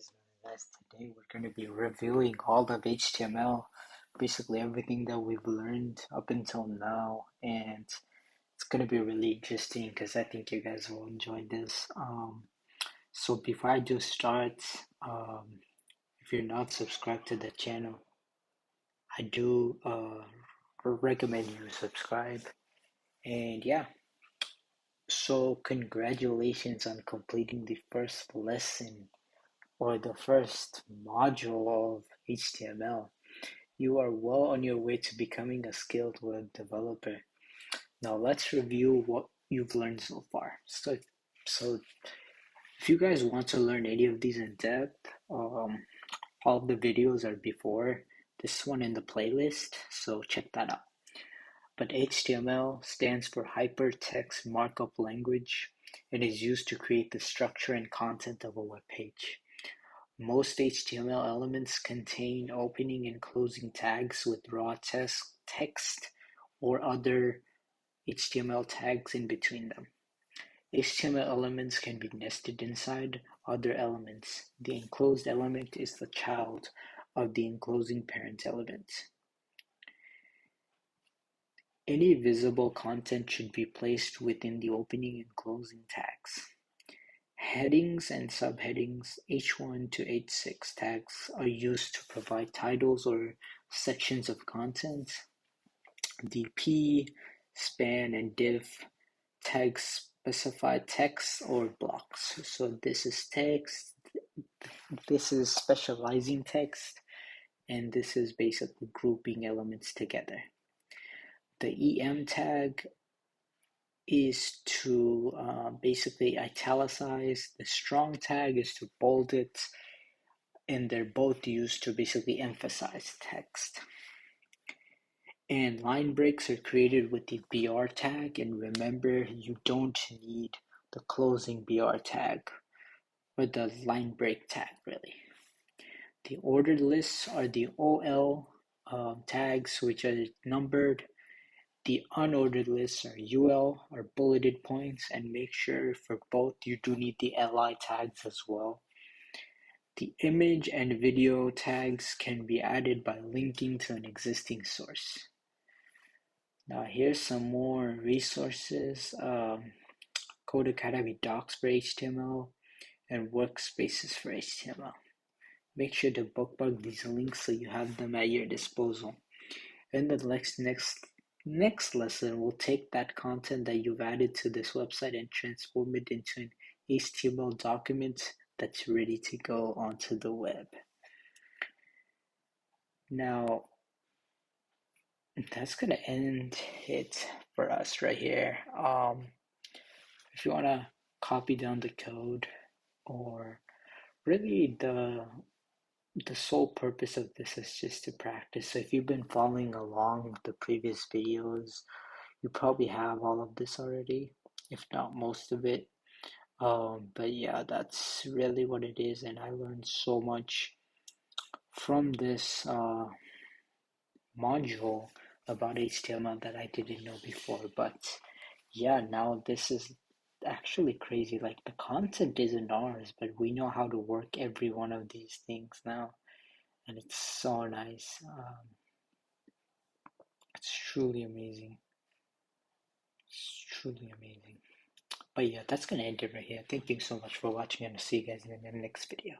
is Guys. Today we're going to be reviewing all of HTML, basically everything that we've learned up until now, and it's going to be really interesting because I think you guys will enjoy this. So before I do start, if you're not subscribed to the channel, I do recommend you subscribe. And yeah, so congratulations on completing the first lesson or the first module of HTML. You are well on your way to becoming a skilled web developer. Now let's review what you've learned so far. So if you guys want to learn any of these in depth, all of the videos are before this one in the playlist, so check that out. But HTML stands for Hypertext Markup Language and is used to create the structure and content of a web page. Most HTML elements contain opening and closing tags with raw text or other HTML tags in between them. HTML elements can be nested inside other elements. The enclosed element is the child of the enclosing parent element. Any visible content should be placed within the opening and closing tags. Headings and subheadings, H1 to H6 tags are used to provide titles or sections of content. The p, span, and div tags specify text or blocks. So this is text, this is specializing text, and this is basically grouping elements together. The em tag is to basically italicize. The strong tag is to bold it, and they're both used to basically emphasize text. And line breaks are created with the BR tag, and remember, you don't need the closing BR tag or the line break tag really. The ordered lists are the OL tags, which are numbered. The unordered lists are UL, or bulleted points, and make sure for both you do need the LI tags as well. The image and video tags can be added by linking to an existing source. Now here's some more resources. Codecademy docs for HTML and workspaces for HTML. Make sure to bookmark these links so you have them at your disposal. In the next lesson, we'll take that content that you've added to this website and transform it into an HTML document that's ready to go onto the web. Now, that's gonna end it for us right here. If you wanna copy down the code, or really the sole purpose of this is just to practice. So if you've been following along with the previous videos, you probably have all of this already, if not most of it. But yeah, that's really what it is, and I learned so much from this module about HTML that I didn't know before. But yeah, now this is actually crazy. Like, the content isn't ours, but we know how to work every one of these things now, and it's so nice. It's truly amazing. It's truly amazing. But yeah, that's gonna end it right here. Thank you so much for watching, and I'll see you guys in the next video.